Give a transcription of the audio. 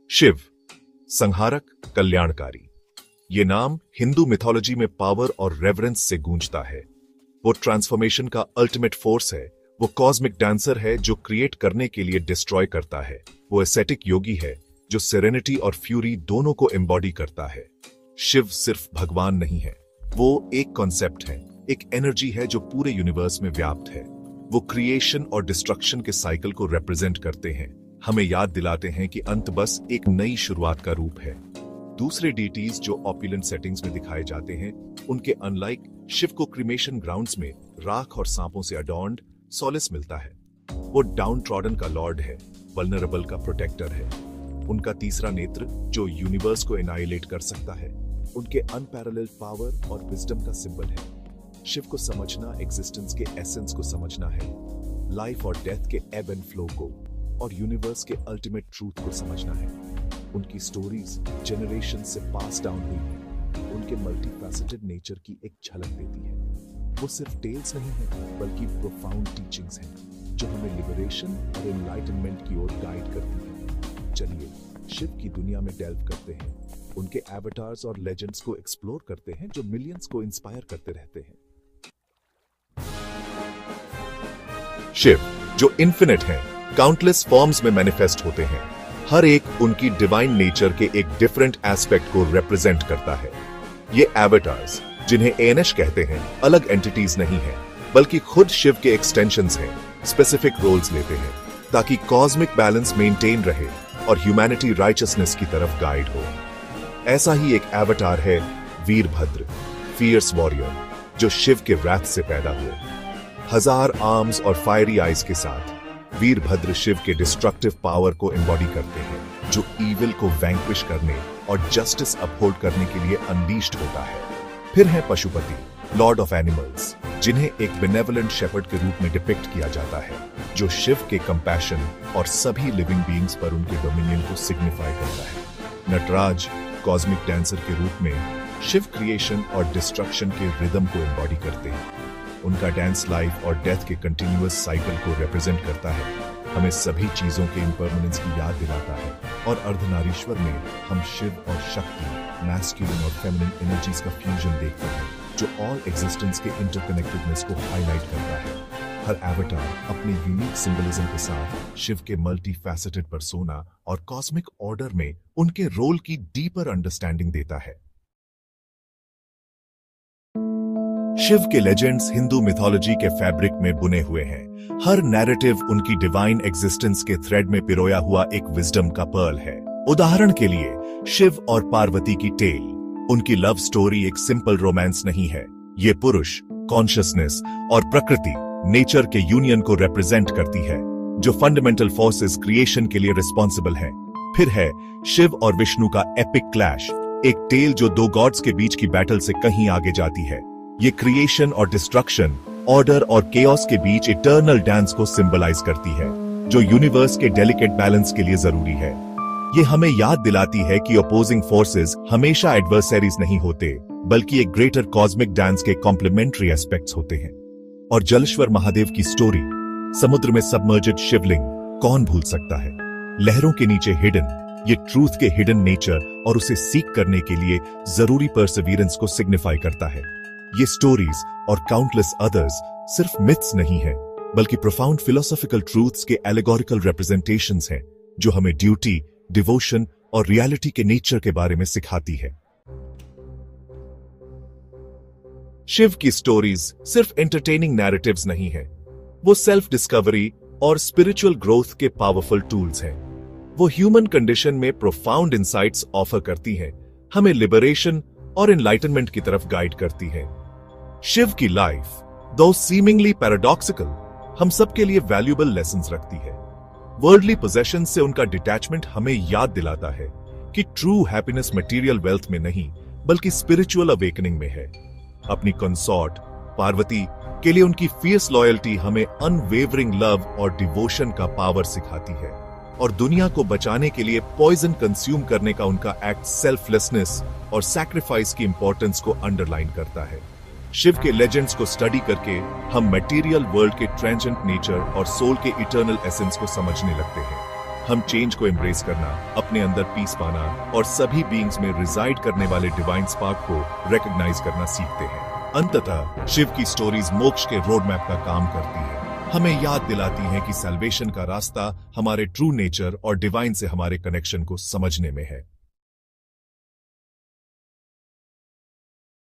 शिव, संहारक, कल्याणकारी। ये नाम हिंदू मिथोलॉजी में पावर और रेवरेंस से गूंजता है। वो ट्रांसफॉर्मेशन का अल्टीमेट फोर्स है। वो कॉस्मिक डांसर है जो क्रिएट करने के लिए डिस्ट्रॉय करता है। वो एसेटिक योगी है जो सेरेनिटी और फ्यूरी दोनों को एम्बॉडी करता है। शिव सिर्फ भगवान नहीं है, वो एक कॉन्सेप्ट है, एक एनर्जी है जो पूरे यूनिवर्स में व्याप्त है। वो क्रिएशन और डिस्ट्रक्शन के साइकिल को रिप्रेजेंट करते हैं, हमें याद दिलाते हैं कि अंत बस एक नई शुरुआत का रूप है। दूसरे डीटीज जो ऑपुलेंट सेटिंग्स में दिखाए जाते हैं, उनके अनलाइक शिव को क्रिमेशन ग्राउंड्स में राख और सांपों से अडॉर्न्ड सॉलिस मिलता है। वो डाउन ट्रॉडन का लॉर्ड है, वल्नरेबल का प्रोटेक्टर है। उनका तीसरा नेत्र जो यूनिवर्स को एनाइलेट कर सकता है, उनके अनपैरेलल्ड पावर और विजडम का सिंबल है। शिव को समझना एग्जिस्टेंस के एसेंस को समझना है, लाइफ और डेथ के एब एंड फ्लो को और यूनिवर्स के अल्टीमेट ट्रूथ को समझना है। उनकी स्टोरीज जनरेशन से पास डाउन हुई है, उनके मल्टीफैसेटेड नेचर की एक झलक देती है। वो सिर्फ टेल्स नहीं है बल्कि प्रोफाउंड टीचिंग्स हैं जो हमें लिबरेशन और एनलाइटनमेंट की ओर गाइड करती हैं। चलिए शिव की दुनिया में डेल्व करते हैं, उनके एवटार्स और लेजेंड्स को एक्सप्लोर करते हैं जो मिलियंस को इंस्पायर करते रहते हैं। शिव जो इन्फिनिट है, काउंटलेस फॉर्म्स में मैनिफेस्ट होते हैं। हर एक उनकी डिवाइन नेचर के एक डिफरेंट एस्पेक्ट को रिप्रेजेंट करता है। ये एवटार्स जिन्हें एएनएश कहते हैं, अलग एंटिटीज नहीं है बल्कि खुद शिव के एक्सटेंशंस हैं। स्पेसिफिक रोल्स लेते हैं ताकि कॉस्मिक बैलेंस मेंटेन रहे और ह्यूमैनिटी राइचसनेस की तरफ गाइड हो। ऐसा ही एक एवटार है वीरभद्र, फियर्स वॉरियर, जो शिव के wrath से पैदा हुए। 1000 आर्म्स और फायरी आइज के साथ वीरभद्र शिव के डिस्ट्रक्टिव पावर को एम्बॉडी करते हैं, जो ईविल को वैंक्विश करने और जस्टिस अपहोल्ड करने के लिए अनलीश्ड होता है। फिर है पशुपति, लॉर्ड ऑफ एनिमल्स, जिन्हें एक बेनेवलेंट शेपर्ड के रूप में डिपिक्ट किया जाता है, जो शिव के कंपैशन और सभी लिविंग बीइंग्स पर उनके डोमिनियन को सिग्निफाई करता है। नटराज, कॉस्मिक डांसर के रूप में शिव क्रिएशन और डिस्ट्रक्शन के रिदम को एम्बॉडी करते हैं। उनका डांस लाइफ और डेथ के कंटिन्यूअस साइकिल को रिप्रेजेंट करता है, हमें सभी चीजों के इम्परमानेंस की याद दिलाता है। और अर्धनारीश्वर में हम शिव और शक्ति, मैस्कुलिन और फेमिनिन एनर्जीज का फ्यूजन देखते हैं, जो ऑल एग्जिस्टेंस के इंटरकनेक्टेडनेस को हाईलाइट करता है। हर एवटार अपने यूनिक सिंबलिज्म के साथ शिव के मल्टीफैसेटेड पर्सोना और कॉस्मिक ऑर्डर में उनके रोल की डीपर अंडरस्टैंडिंग देता है। शिव के लेजेंड्स हिंदू मिथोलॉजी के फैब्रिक में बुने हुए हैं। हर नैरेटिव उनकी डिवाइन एग्जिस्टेंस के थ्रेड में पिरोया हुआ एक विजडम का पर्ल है। उदाहरण के लिए शिव और पार्वती की टेल, उनकी लव स्टोरी एक सिंपल रोमांस नहीं है। ये पुरुष, कॉन्शियसनेस और प्रकृति, नेचर के यूनियन को रिप्रेजेंट करती है, जो फंडामेंटल फोर्सेस क्रिएशन के लिए रिस्पॉन्सिबल है। फिर है शिव और विष्णु का एपिक क्लैश, एक टेल जो दो गॉड्स के बीच की बैटल से कहीं आगे जाती है। ये क्रिएशन और डिस्ट्रक्शन, ऑर्डर और केओस के बीच इटर्नल डांस को सिंबलाइज करती है, जो यूनिवर्स के डेलिकेट बैलेंस के लिए जरूरी है। ये हमें याद दिलाती है कि अपोजिंग फोर्सेस हमेशा एडवर्सरीज नहीं होते, बल्कि एक ग्रेटर कॉस्मिक डांस के कॉम्प्लीमेंट्री एस्पेक्ट्स होते हैं। और जलेश्वर महादेव की स्टोरी, समुद्र में सबमर्जेड शिवलिंग, कौन भूल सकता है। लहरों के नीचे हिडन, ये ट्रूथ के हिडन नेचर और उसे सीक करने के लिए जरूरी परसिवियरेंस को सिग्निफाई करता है। ये स्टोरीज और काउंटलेस अदर्स सिर्फ मिथ्स नहीं है, बल्कि प्रोफाउंड फिलोसॉफिकल ट्रूथ्स के एलिगोरिकल रिप्रेजेंटेशंस हैं, जो हमें ड्यूटी, डिवोशन और रियलिटी के नेचर के बारे में सिखाती है। शिव की स्टोरीज सिर्फ एंटरटेनिंग नैरेटिव्स नहीं है, वो सेल्फ डिस्कवरी और स्पिरिचुअल ग्रोथ के पावरफुल टूल्स हैं। वो ह्यूमन कंडीशन में प्रोफाउंड इंसाइट्स ऑफर करती हैं, हमें लिबरेशन और एनलाइटनमेंट की तरफ गाइड करती है। शिव की लाइफ, दो सीमिंगली पैराडॉक्सिकल, हम सबके लिए वैल्यूएबल लेसन्स रखती है। वर्ल्डली पोजेशन से उनका डिटैचमेंट हमें याद दिलाता है कि ट्रू हैप्पीनेस मटेरियल वेल्थ में नहीं, बल्कि स्पिरिचुअल अवेकनिंग में है। अपनी कंसॉर्ट पार्वती के लिए उनकी फियर्स लॉयल्टी हमें अनवेवरिंग लव और डिवोशन का पावर सिखाती है, और दुनिया को बचाने के लिए पॉइजन कंज्यूम करने का उनका एक्ट सेल्फलेसनेस और सैक्रिफाइस की इंपॉर्टेंस को अंडरलाइन करता है। शिव के लेजेंड्स को स्टडी करके हम मटेरियल वर्ल्ड के ट्रांजिएंट नेचर और सोल के इटर्नल एसेंस को समझने लगते हैं। हम चेंज को एम्ब्रेस करना, अपने अंदर पीस पाना और सभी बीइंग्स में रिजाइड करने वाले डिवाइन स्पार्क को रिकॉग्नाइज करना सीखते हैं। अंततः शिव की स्टोरीज मोक्ष के रोड मैप का काम करती है, हमें याद दिलाती है कि सैल्वेशन का रास्ता हमारे ट्रू नेचर और डिवाइन से हमारे कनेक्शन को समझने में है।